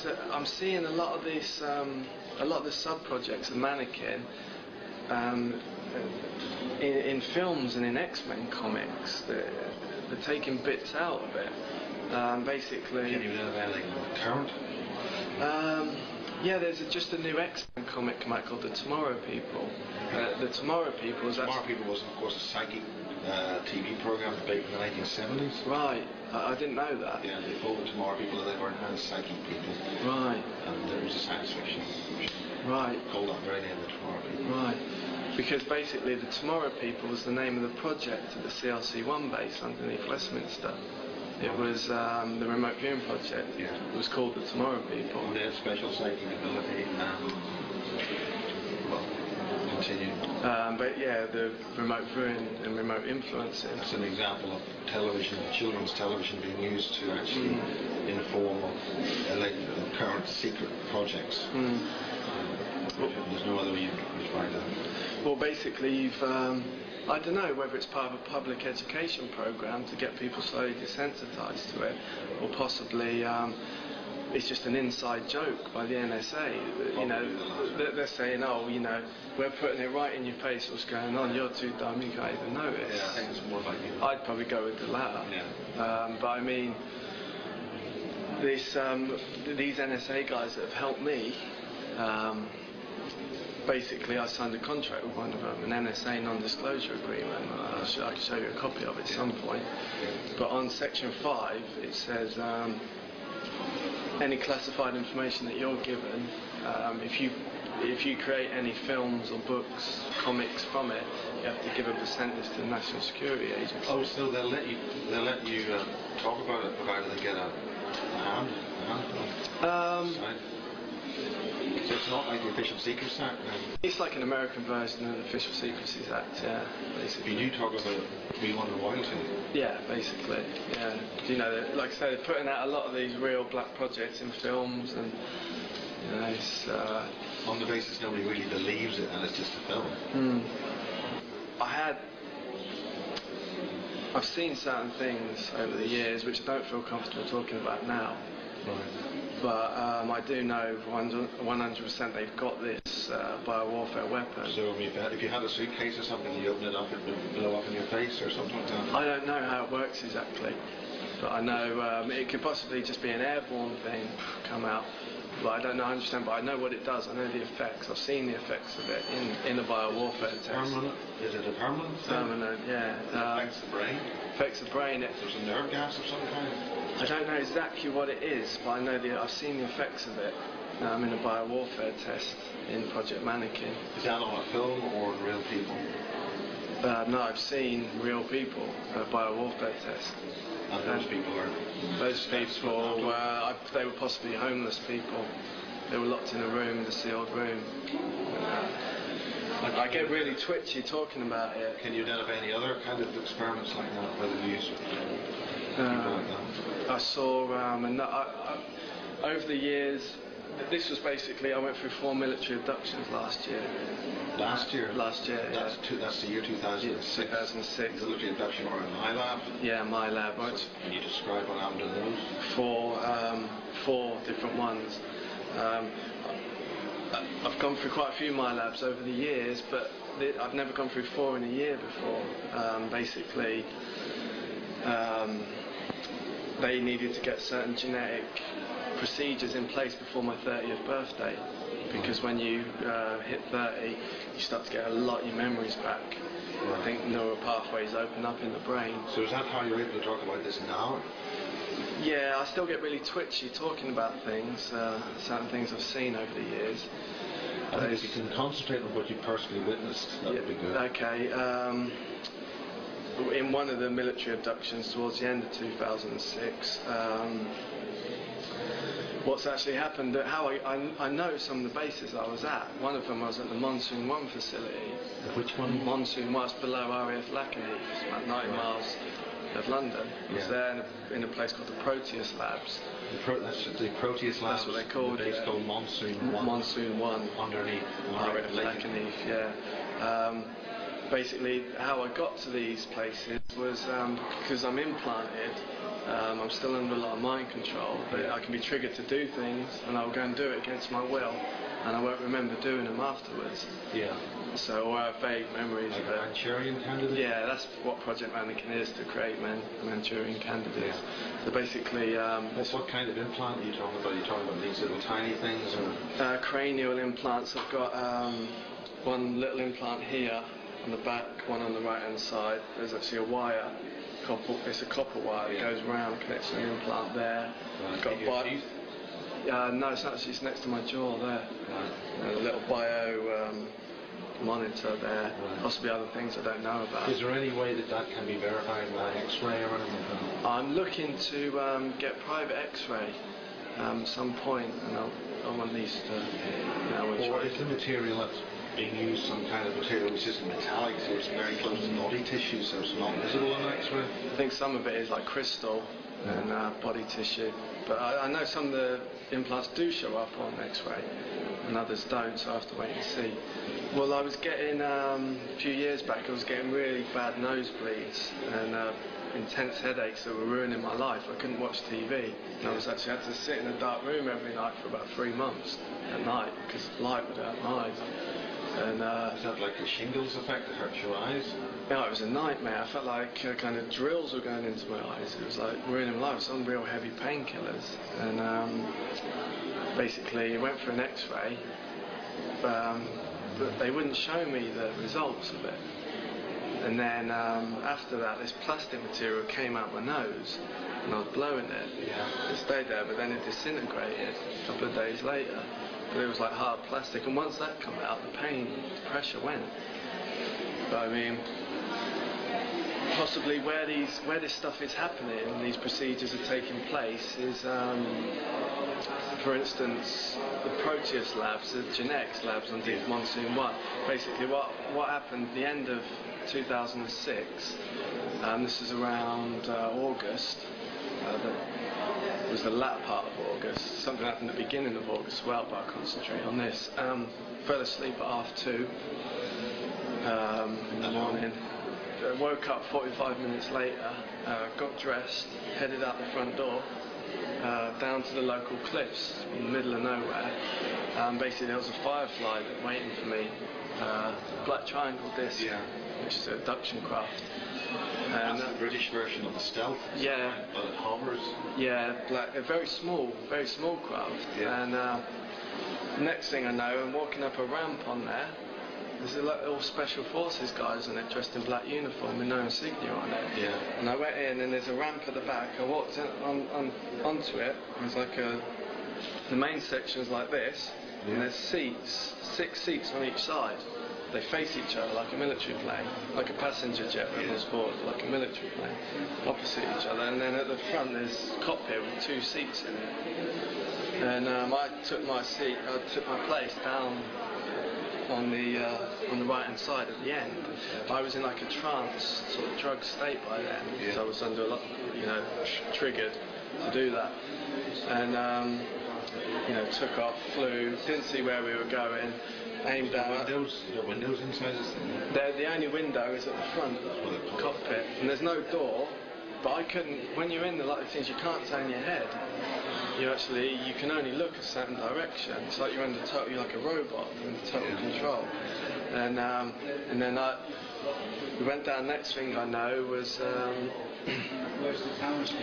So I'm seeing a lot of these, a lot of the sub-projects of mannequin in films and in X-Men comics. They're taking bits out of it. Basically. Can you know anything current? Yeah, there's just a new X-Men comic come out called The Tomorrow People. The Tomorrow People is Tomorrow People was, of course, a psychic TV program back in the 1970s. Right, I didn't know that. Yeah, they called the Tomorrow People, and they were enhanced psychic people. Right. And there was a science fiction. Right. Called that very name, The Tomorrow People. Right. Because basically, The Tomorrow People was the name of the project at the CLC-1 base underneath Westminster. It was the remote viewing project. Yeah. It was called The Tomorrow People. And they had special psychic ability. Well, continue. But yeah, the remote viewing and remote influencing. That's an example of television, children's television being used to actually inform of current secret projects. There's no other way you can find out. Well, basically, you've. I don't know whether it's part of a public education program to get people slowly desensitised to it, or possibly it's just an inside joke by the NSA. You know, they're saying, oh, you know, we're putting it right in your face what's going on. You're too dumb, you can't even notice. Yeah, I think it's more like I'd probably go with the latter. Yeah. But I mean, these NSA guys that have helped me. Basically, I signed a contract with one of them, an NSA non-disclosure agreement. I can show you a copy of it at some point. But on section 5, it says any classified information that you're given, if you create any films or books, comics from it, you have to give a percentage to the National Security Agency. Oh, so they'll let you talk about it, provided they get a hand. So it's not like the Official Secrets Act then? It's like an American version of the Official Secrecies Act, yeah, basically. You do talk about we want royalty. Yeah, basically, yeah. You know, like I say, they're putting out a lot of these real black projects in films, and you know, it's on the basis nobody really believes it, and it's just a film. I've seen certain things over the years which I don't feel comfortable talking about now. Right. But I do know 100% they've got this biowarfare weapon. So if you had a suitcase or something, you open it up, it would blow up in your face or something like that? I don't know how it works exactly. But I know it could possibly just be an airborne thing come out. But I don't know 100%, but I know what it does. I know the effects. I've seen the effects of it in a biowarfare test. Permanent? Is it a permanent thing? Permanent, yeah. It affects the brain? Affects the brain. There's a nerve gas of some kind? I don't know exactly what it is, but I know I've seen the effects of it in a biowarfare test in Project Mannequin. Is that on a film or real people? No, I've seen real people, a biowarfare test. And those people are... Those people, they were possibly homeless people. They were locked in a room, in a sealed room. I get really twitchy talking about it. Can you identify any other kind of experiments like that, whether you use people like that? I saw, over the years, this was basically, I went through 4 military abductions last year. Last year? Last year, yeah. That's the year 2006? 2006. Military abduction or in my lab? Yeah, my lab. Can you describe what happened in those? 4 different ones. I've gone through quite a few my labs over the years, but I've never gone through 4 in a year before. Basically, they needed to get certain genetic procedures in place before my 30th birthday, because when you hit 30, you start to get a lot of your memories back. Right. I think neural pathways open up in the brain. So is that how you're able to talk about this now? Yeah, I still get really twitchy talking about things, certain things I've seen over the years. I think if you can concentrate on what you personally witnessed, that would be good. Okay. In one of the military abductions towards the end of 2006, what's actually happened, how I know some of the bases I was at. One of them was at the Monsoon 1 facility. Which one? Monsoon 1 was below RAF Lacanheath, it's about 9 miles of London. I was there in a place called the Proteus Labs. The Proteus Labs. That's what they called it. It's called Monsoon 1. Monsoon 1. Underneath RAF Lacanheath, yeah. Basically, how I got to these places was because I'm implanted. I'm still under a lot of mind control, but I can be triggered to do things, and I'll go and do it against my will, and I won't remember doing them afterwards. Yeah. So, or I have vague memories like of it. a Manchurian candidate? Yeah, that's what Project Mannequin is, to create Manchurian candidates. Yeah. So basically... what kind of implant are you talking about? Are you talking about these little tiny things? Or? Cranial implants. I've got one little implant here on the back, one on the right hand side. There's actually a wire. It's a copper wire that goes round, connects to an implant there. Right. Got no, it's actually next to my jaw there. Right. And a little bio monitor there. Possibly other things I don't know about. Is there any way that can be verified by X-ray or anything? I'm looking to get private X-ray at some point, and I want these to. Or is the material that's being used some kind of material which isn't metallic, so it's very close to body tissue, so it's not visible on X-ray? I think some of it is like crystal and body tissue, but I know some of the implants do show up on X-ray and others don't, so I have to wait and see. Well, I was getting, a few years back, I was getting really bad nosebleeds and intense headaches that were ruining my life. I couldn't watch TV. And I had to sit in a dark room every night for about 3 months at night because light would hurt my eyes. And, is that like a shingles effect that hurts your eyes? No, it was a nightmare. I felt like kind of drills were going into my eyes. It was like ruining my life. Some real heavy painkillers. And basically, I went for an X-ray, but they wouldn't show me the results of it. And then after that, this plastic material came out my nose, and I was blowing it. Yeah. It stayed there, but then it disintegrated a couple of days later. But it was like hard plastic, and once that came out, the pain, the pressure went. But I mean, possibly where this stuff is happening, these procedures are taking place, is, for instance, the Proteus labs, the genetics labs on Deep Monsoon 1. Basically, what happened at the end of 2006, this is around August, it was the latter part of August. Something happened at the beginning of August as well, but I'll concentrate on this. Fell asleep at 2:30 in the morning. Woke up 45 minutes later, got dressed, headed out the front door, down to the local cliffs in the middle of nowhere. Basically, there was a firefly waiting for me, black triangle disc, which is a abduction craft. And that's the British version of the stealth. Yeah. But it hovers. Yeah, a very small craft. Yeah. And next thing I know, I'm walking up a ramp on there. There's all special forces guys on it, dressed in black uniform with no insignia on it. Yeah. And I went in, and there's a ramp at the back. I walked onto it. There's like the main section's like this, and there's 6 seats on each side. They face each other like a military plane, like a passenger jet on board, like a military plane, opposite each other. And then at the front there's a cockpit with 2 seats in it. And I took my place down on the right hand side at the end. I was in like a trance, sort of drug state by then, so I was under a lot, triggered to do that. And took off, flew, didn't see where we were going. Aimed down. The windows inside this thing? The only window is at the front of the cockpit, and there's no door. But I couldn't. When you're in the light things, you can't turn your head. You can only look a certain direction. It's like you're like a robot. You're under total control. And then we went down. Next thing I know was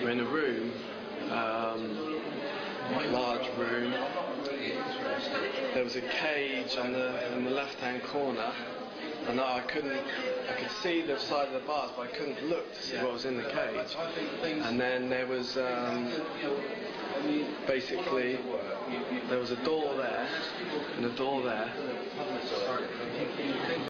we're in a room, large room. There was a cage on the left-hand corner, and I could see the side of the bars, but I couldn't look to see what was in the cage. And then there was basically there was a door there and a door there.